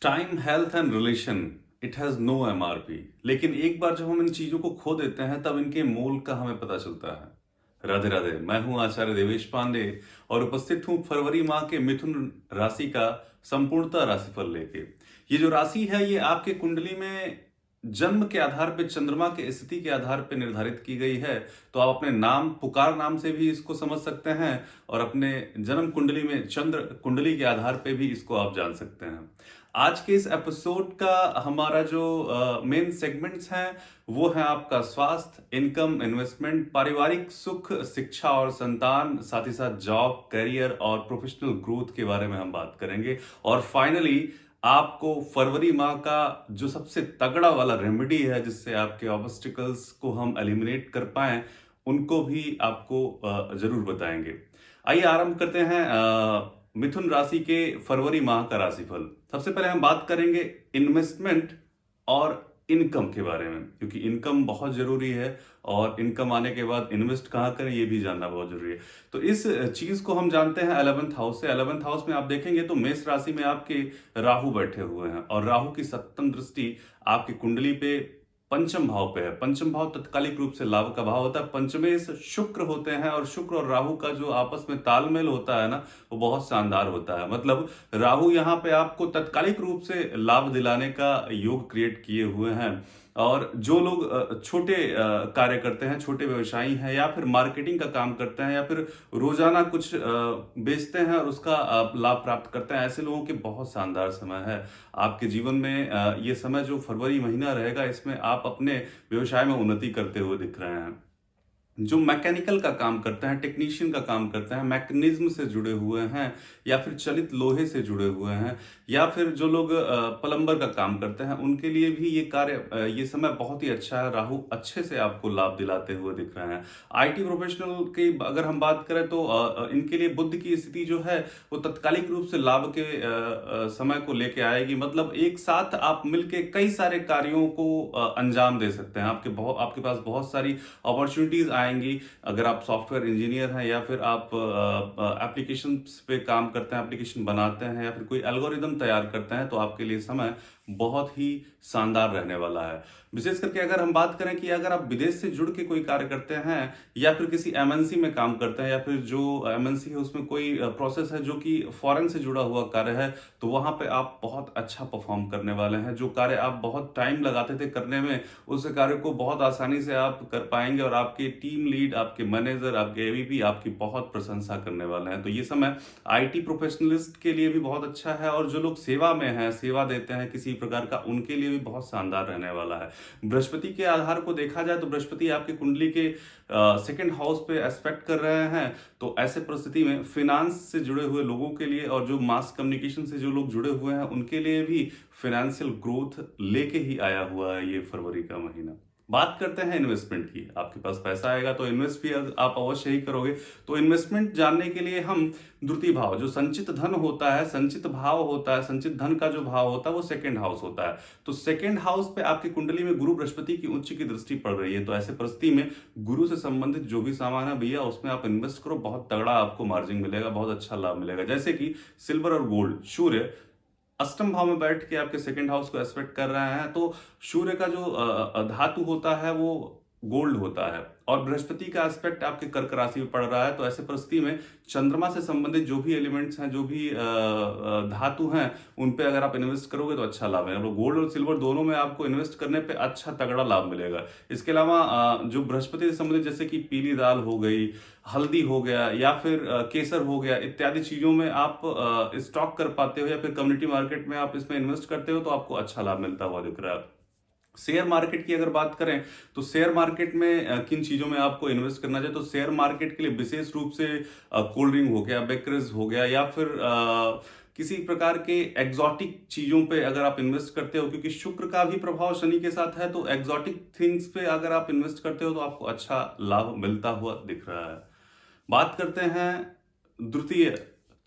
Time, health and relation, it has no MRP. लेकिन एक बार जब हम इन चीजों को खो देते हैं तब इनके मोल का हमें पता चलता है। राधे राधे, मैं हूं आचार्य देवेश पांडे और उपस्थित हूं फरवरी माह के मिथुन राशि का संपूर्णता राशिफल लेके। ये जो राशि है ये आपके कुंडली में जन्म के आधार पे, चंद्रमा के स्थिति के आधार पे निर्धारित की गई है। तो आप अपने नाम, पुकार नाम से भी इसको समझ सकते हैं और अपने जन्म कुंडली में चंद्र कुंडली के आधार पे भी इसको आप जान सकते हैं। आज के इस एपिसोड का हमारा जो मेन सेगमेंट्स हैं वो है आपका स्वास्थ्य, इनकम, इन्वेस्टमेंट, पारिवारिक सुख, शिक्षा और संतान, साथ ही साथ जॉब, करियर और प्रोफेशनल ग्रोथ के बारे में हम बात करेंगे। और फाइनली आपको फरवरी माह का जो सबसे तगड़ा वाला रेमेडी है जिससे आपके ऑब्स्टिकल्स को हम एलिमिनेट कर पाएं, उनको भी आपको जरूर बताएंगे। आइए आरंभ करते हैं मिथुन राशि के फरवरी माह का राशिफल। सबसे पहले हम बात करेंगे इन्वेस्टमेंट और इनकम के बारे में, क्योंकि इनकम बहुत जरूरी है और इनकम आने के बाद इन्वेस्ट कहाँ करें ये भी जानना बहुत जरूरी है। तो इस चीज को हम जानते हैं 11th हाउस से। 11th हाउस में आप देखेंगे तो मेष राशि में आपके राहु बैठे हुए हैं और राहु की सप्तम दृष्टि आपकी कुंडली पे पंचम भाव पे है। पंचम भाव तत्कालिक रूप से लाभ का भाव होता है। पंचमेश शुक्र होते हैं और शुक्र और राहु का जो आपस में तालमेल होता है ना, वो बहुत शानदार होता है। मतलब राहु यहाँ पे आपको तत्कालिक रूप से लाभ दिलाने का योग क्रिएट किए हुए हैं। और जो लोग छोटे कार्य करते हैं, छोटे व्यवसायी हैं या फिर मार्केटिंग का काम करते हैं या फिर रोजाना कुछ बेचते हैं और उसका लाभ प्राप्त करते हैं, ऐसे लोगों के बहुत शानदार समय है। आपके जीवन में ये समय जो फरवरी महीना रहेगा, इसमें आप अपने व्यवसाय में उन्नति करते हुए दिख रहे हैं। जो मैकेनिकल का काम करते हैं, टेक्नीशियन का काम करते हैं, मैकेनिज्म से जुड़े हुए हैं या फिर चलित लोहे से जुड़े हुए हैं या फिर जो लोग प्लम्बर का काम करते हैं, उनके लिए भी ये कार्य, ये समय बहुत ही अच्छा है। राहु अच्छे से आपको लाभ दिलाते हुए दिख रहे हैं। आईटी प्रोफेशनल की अगर हम बात करें तो इनके लिए बुध की स्थिति जो है वो तत्कालिक रूप से लाभ के समय को लेके आएगी। मतलब एक साथ आप मिलके कई सारे कार्यों को अंजाम दे सकते हैं। आपके पास बहुत सारी अपॉर्चुनिटीज आएंगी। अगर आप सॉफ्टवेयर इंजीनियर हैं या फिर आप एप्लीकेशन पे काम करते हैं, एप्लीकेशन बनाते हैं या फिर कोई एल्गोरिदम तैयार करते हैं, तो आपके लिए समय बहुत ही शानदार रहने वाला है। विशेष करके अगर हम बात करें कि अगर आप विदेश से जुड़ के कोई कार्य करते हैं या फिर किसी एमएनसी में काम करते हैं या फिर जो एमएनसी है उसमें कोई प्रोसेस है जो कि फॉरेन से जुड़ा हुआ कार्य है, तो वहां पे आप बहुत अच्छा परफॉर्म करने वाले हैं। जो कार्य आप बहुत टाइम लगाते थे करने में, उस कार्य को बहुत आसानी से आप कर पाएंगे और आपके टीम लीड, आपके मैनेजर, आपके एवीपी आपकी बहुत प्रशंसा करने वाले हैं। तो ये समय आईटी प्रोफेशनलिस्ट के लिए भी बहुत अच्छा है और जो लोग सेवा में हैं, सेवा देते हैं किसी प्रकार का, उनके लिए भी बहुत शानदार रहने वाला है। बृहस्पति के आधार को देखा जाए तो बृहस्पति आपकी कुंडली के सेकंड हाउस पे एस्पेक्ट कर रहे हैं। तो ऐसे परिस्थिति में फिनांस से जुड़े हुए लोगों के लिए और जो मास कम्युनिकेशन से जो लोग जुड़े हुए हैं, उनके लिए भी फाइनेंशियल ग्रोथ लेके ही आया हुआ है ये फरवरी का महीना। बात करते हैं इन्वेस्टमेंट की। आपके पास पैसा आएगा तो इन्वेस्ट भी आप अवश्य ही करोगे। तो इन्वेस्टमेंट जानने के लिए हम द्वितीय भाव, जो संचित धन होता है, संचित भाव होता है, संचित धन का जो भाव होता है वो सेकंड हाउस होता है। तो सेकंड हाउस पे आपकी कुंडली में गुरु बृहस्पति की उच्च की दृष्टि पड़ रही है। तो ऐसे परिस्थिति में गुरु से संबंधित जो भी सामान है भैया, उसमें आप इन्वेस्ट करो, बहुत तगड़ा आपको मार्जिन मिलेगा, बहुत अच्छा लाभ मिलेगा। जैसे कि सिल्वर और गोल्ड। सूर्य अष्टम भाव में बैठ के आपके सेकंड हाउस को एस्पेक्ट कर रहे हैं, तो सूर्य का जो धातु होता है वो गोल्ड होता है और बृहस्पति का एस्पेक्ट आपके कर्क राशि में पड़ रहा है। तो ऐसे परिस्थिति में चंद्रमा से संबंधित जो भी एलिमेंट्स हैं, जो भी धातु हैं, उन पे अगर आप इन्वेस्ट करोगे तो अच्छा लाभ है। गोल्ड और सिल्वर दोनों में आपको इन्वेस्ट करने पे अच्छा तगड़ा लाभ मिलेगा। इसके अलावा जो बृहस्पति से संबंधित जैसे कि पीली दाल हो गई, हल्दी हो गया या फिर केसर हो गया, इत्यादि चीजों में आप स्टॉक कर पाते हो या फिर कम्युनिटी मार्केट में आप इसमें इन्वेस्ट करते हो, तो आपको अच्छा लाभ मिलता हुआ दिख रहा है। शेयर मार्केट की अगर बात करें तो शेयर मार्केट में किन चीजों में आपको इन्वेस्ट करना चाहिए, तो शेयर मार्केट के लिए विशेष रूप से कोल्ड ड्रिंक हो गया, बेकरीज हो गया या फिर किसी प्रकार के एग्जॉटिक चीजों पे अगर आप इन्वेस्ट करते हो, क्योंकि शुक्र का भी प्रभाव शनि के साथ है, तो एग्जॉटिक थिंग्स पे अगर आप इन्वेस्ट करते हो तो आपको अच्छा लाभ मिलता हुआ दिख रहा है। बात करते हैं द्वितीय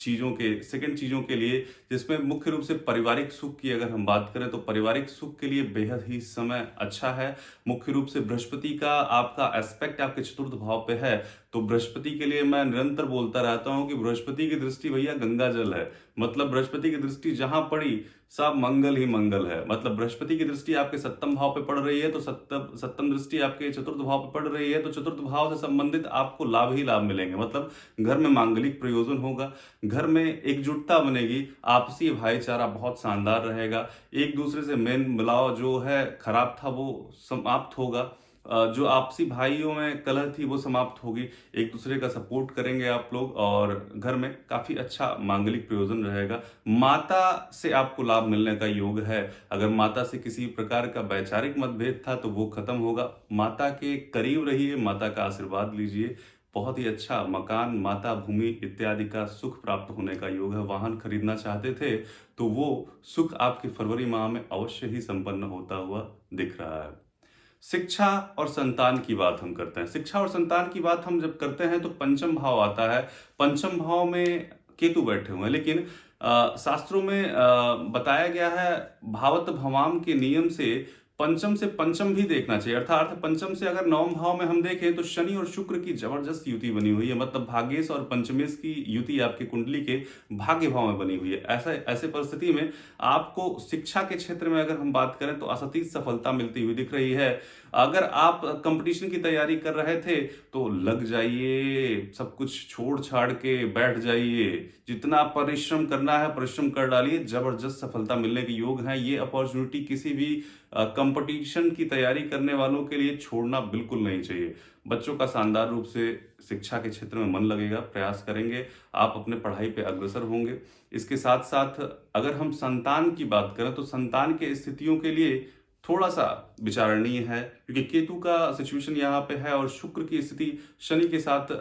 चीजों के, सेकंड चीजों के लिए, जिसमें मुख्य रूप से पारिवारिक सुख की अगर हम बात करें तो पारिवारिक सुख के लिए बेहद ही समय अच्छा है। मुख्य रूप से बृहस्पति का आपका एस्पेक्ट आपके चतुर्थ भाव पे है, तो बृहस्पति के लिए मैं निरंतर बोलता रहता हूं कि बृहस्पति की दृष्टि भैया गंगा जल है। मतलब बृहस्पति की दृष्टि जहां पड़ी सब मंगल ही मंगल है। मतलब बृहस्पति की दृष्टि आपके सप्तम भाव पे पड़ रही है तो सप्तम दृष्टि आपके चतुर्थ भाव पे पड़ रही है तो चतुर्थ भाव से संबंधित आपको लाभ ही लाभ मिलेंगे। मतलब घर में मांगलिक प्रयोजन होगा, घर में एकजुटता बनेगी, आपसी भाईचारा बहुत शानदार रहेगा, एक दूसरे से मेल मिलाव जो है खराब था वो समाप्त होगा, जो आपसी भाइयों में कलह थी वो समाप्त होगी, एक दूसरे का सपोर्ट करेंगे आप लोग और घर में काफी अच्छा मांगलिक प्रयोजन रहेगा। माता से आपको लाभ मिलने का योग है। अगर माता से किसी प्रकार का वैचारिक मतभेद था तो वो खत्म होगा। माता के करीब रहिए, माता का आशीर्वाद लीजिए। बहुत ही अच्छा मकान, माता भूमि इत्यादि का सुख प्राप्त होने का योग है। वाहन खरीदना चाहते थे तो वो सुख आपके फरवरी माह में अवश्य ही संपन्न होता हुआ दिख रहा है। शिक्षा और संतान की बात हम करते हैं। शिक्षा और संतान की बात हम जब करते हैं तो पंचम भाव आता है। पंचम भाव में केतु बैठे हुए हैं, लेकिन शास्त्रों में बताया गया है भावत भवाम के नियम से पंचम से पंचम भी देखना चाहिए। अर्थात पंचम से अगर नवम भाव में हम देखें तो शनि और शुक्र की जबरदस्त युति बनी हुई है। मतलब भाग्येश और पंचमेश की युति आपकी कुंडली के भाग्य भाव में बनी हुई है। ऐसे परिस्थिति में आपको शिक्षा के क्षेत्र में अगर हम बात करें तो असातीत सफलता मिलती हुई दिख रही है। अगर आप कंपटीशन की तैयारी कर रहे थे तो लग जाइए, सब कुछ छोड़ छाड़ के बैठ जाइए, जितना परिश्रम करना है परिश्रम कर डालिए, जबरदस्त सफलता मिलने के योग हैं। ये अपॉर्चुनिटी किसी भी कंपटीशन की तैयारी करने वालों के लिए छोड़ना बिल्कुल नहीं चाहिए। बच्चों का शानदार रूप से शिक्षा के क्षेत्र में मन लगेगा, प्रयास करेंगे, आप अपने पढ़ाई पे अग्रसर होंगे। इसके साथ साथ अगर हम संतान की बात करें तो संतान के स्थितियों के लिए थोड़ा सा विचारणीय है, क्योंकि केतु का सिचुएशन यहाँ पे है और शुक्र की स्थिति शनि के साथ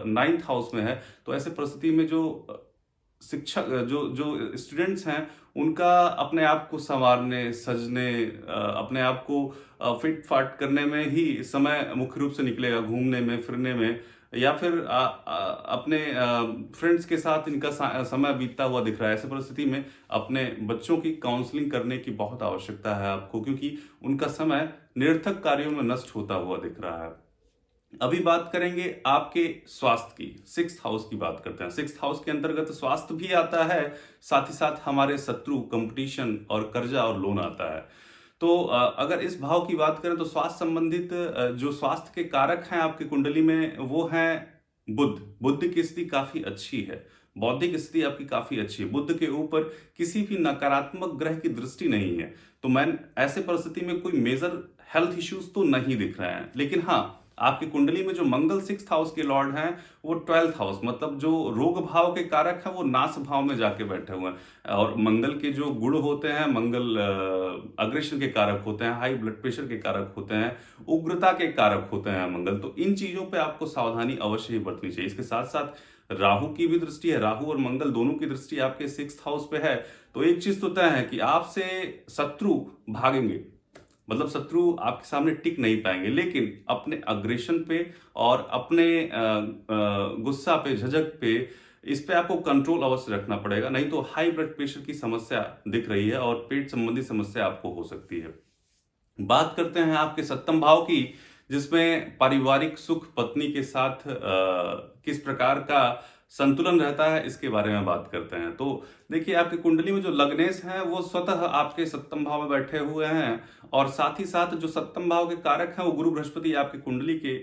9th हाउस में है। तो ऐसे परिस्थिति में जो शिक्षक जो जो स्टूडेंट्स हैं उनका अपने आप को संवारने, सजने, अपने आप को फिट फाट करने में ही समय मुख्य रूप से निकलेगा। घूमने में, फिरने में, या फिर अपने फ्रेंड्स के साथ इनका समय बीतता हुआ दिख रहा है। ऐसे परिस्थिति में अपने बच्चों की काउंसलिंग करने की बहुत आवश्यकता है आपको, क्योंकि उनका समय निरर्थक कार्यों में नष्ट होता हुआ दिख रहा है। अभी बात करेंगे आपके स्वास्थ्य की। 6th हाउस की बात करते हैं। 6th हाउस के अंतर्गत स्वास्थ्य भी आता है, साथ ही साथ हमारे शत्रु, कंपटीशन और कर्जा और लोन आता है। तो अगर इस भाव की बात करें तो स्वास्थ्य संबंधित जो स्वास्थ्य के कारक हैं आपकी कुंडली में वो हैं बुध। बुध की स्थिति काफी अच्छी है, बौद्धिक स्थिति आपकी काफी अच्छी है। बुध के ऊपर किसी भी नकारात्मक ग्रह की दृष्टि नहीं है, तो मैं ऐसे परिस्थिति में कोई मेजर हेल्थ इश्यूज तो नहीं दिख रहे हैं। लेकिन हाँ, आपकी कुंडली में जो मंगल 6th हाउस के लॉर्ड हैं वो 12th हाउस, मतलब जो रोग भाव के कारक है वो नाश भाव में जाके बैठे हुए हैं। और मंगल के जो गुण होते हैं, मंगल अग्रेशन के कारक होते हैं, हाई ब्लड प्रेशर के कारक होते हैं, उग्रता के कारक होते हैं मंगल। तो इन चीजों पे आपको सावधानी अवश्य ही बरतनी चाहिए। इसके साथ साथ राहु की भी दृष्टि है, राहु और मंगल दोनों की दृष्टि आपके 6th हाउस पे है। तो एक चीज तो तय है कि आपसे शत्रु भागेंगे, मतलब शत्रु आपके सामने टिक नहीं पाएंगे, लेकिन अपने अग्रेशन पे और अपने गुस्सा पे, झिझक पे, इस पे आपको कंट्रोल अवश्य रखना पड़ेगा। नहीं तो हाई ब्लड प्रेशर की समस्या दिख रही है और पेट संबंधी समस्या आपको हो सकती है। बात करते हैं आपके 7th भाव की, जिसमें पारिवारिक सुख, पत्नी के साथ किस प्रकार का संतुलन रहता है इसके बारे में बात करते हैं। तो देखिए, आपकी कुंडली में जो लग्नेश हैं वो स्वतः आपके 7th भाव में बैठे हुए हैं, और साथ ही साथ जो 7th भाव के कारक हैं वो गुरु बृहस्पति आपकी कुंडली के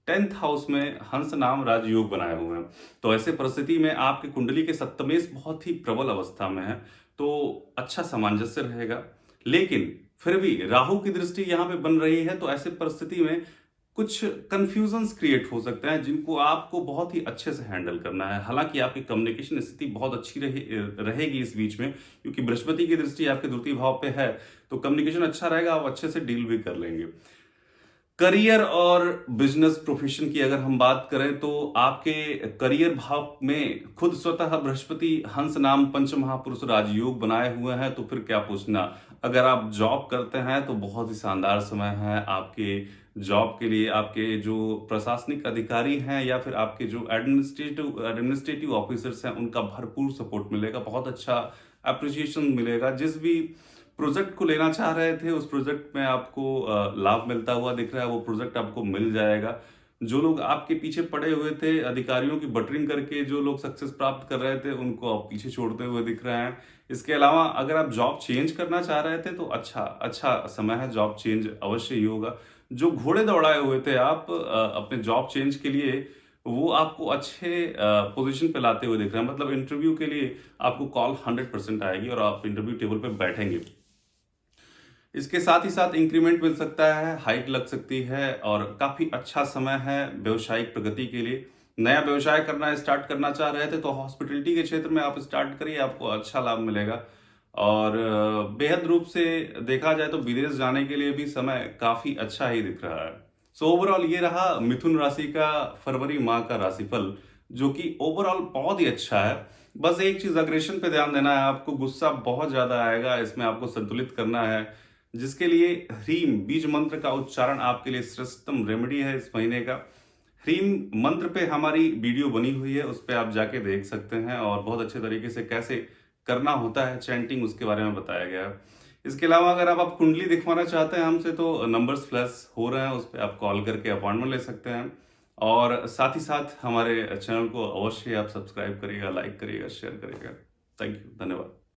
10th हाउस में हंस नाम राजयोग बनाए हुए हैं। तो ऐसे परिस्थिति में आपकी कुंडली के सप्तमेश बहुत ही प्रबल अवस्था में है, तो अच्छा सामंजस्य रहेगा। लेकिन फिर भी राहु की दृष्टि यहाँ पे बन रही है, तो ऐसे परिस्थिति में कुछ कंफ्यूजन्स क्रिएट हो सकते हैं जिनको आपको बहुत ही अच्छे से हैंडल करना है। हालांकि आपकी कम्युनिकेशन स्थिति बहुत अच्छी रहेगी इस बीच में, क्योंकि बृहस्पति की दृष्टि आपके द्वितीय भाव पे है, तो कम्युनिकेशन अच्छा रहेगा, आप अच्छे से डील भी कर लेंगे। करियर और बिजनेस प्रोफेशन की अगर हम बात करें तो आपके करियर भाव में खुद स्वतः बृहस्पति हंस नाम पंच महापुरुष राजयोग बनाए हुए हैं, तो फिर क्या पूछना। अगर आप जॉब करते हैं तो बहुत ही शानदार समय है आपके जॉब के लिए। आपके जो प्रशासनिक अधिकारी हैं या फिर आपके जो एडमिनिस्ट्रेटिव ऑफिसर्स हैं उनका भरपूर सपोर्ट मिलेगा, बहुत अच्छा अप्रिसिएशन मिलेगा। जिस भी प्रोजेक्ट को लेना चाह रहे थे उस प्रोजेक्ट में आपको लाभ मिलता हुआ दिख रहा है, वो प्रोजेक्ट आपको मिल जाएगा। जो लोग आपके पीछे पड़े हुए थे, अधिकारियों की बटरिंग करके जो लोग सक्सेस प्राप्त कर रहे थे, उनको आप पीछे छोड़ते हुए दिख रहे हैं। इसके अलावा अगर आप जॉब चेंज करना चाह रहे थे तो अच्छा समय है, जॉब चेंज अवश्य ही होगा। जो घोड़े दौड़ाए हुए थे आप अपने जॉब चेंज के लिए, वो आपको अच्छे पोजीशन पे लाते हुए दिख रहे हैं। मतलब इंटरव्यू के लिए आपको कॉल 100% आएगी और आप इंटरव्यू टेबल पे बैठेंगे। इसके साथ ही साथ इंक्रीमेंट मिल सकता है, हाइक लग सकती है और काफ़ी अच्छा समय है व्यावसायिक प्रगति के लिए। नया व्यवसाय करना स्टार्ट करना चाह रहे थे तो हॉस्पिटैलिटी के क्षेत्र में आप स्टार्ट करिए, आपको अच्छा लाभ मिलेगा। और बेहद रूप से देखा जाए तो विदेश जाने के लिए भी समय काफ़ी अच्छा ही दिख रहा है। सो ओवरऑल ये रहा मिथुन राशि का फरवरी माह का राशिफल, जो कि ओवरऑल बहुत ही अच्छा है। बस एक चीज़, अग्रेशन पे ध्यान देना है आपको, गुस्सा बहुत ज़्यादा आएगा, इसमें आपको संतुलित करना है, जिसके लिए ह्रीम बीज मंत्र का उच्चारण आपके लिए श्रेष्ठतम रेमेडी है इस महीने का। ह्रीम मंत्र पे हमारी वीडियो बनी हुई है, उस पे आप जाके देख सकते हैं और बहुत अच्छे तरीके से कैसे करना होता है चैंटिंग, उसके बारे में बताया गया है। इसके अलावा अगर आप कुंडली दिखवाना चाहते हैं हमसे तो नंबर्स फ्लैश हो रहे हैं, उस पर आप कॉल करके अपॉइंटमेंट ले सकते हैं। और साथ ही साथ हमारे चैनल को अवश्य आप सब्सक्राइब करिएगा, लाइक करिएगा, शेयर करिएगा। थैंक यू, धन्यवाद।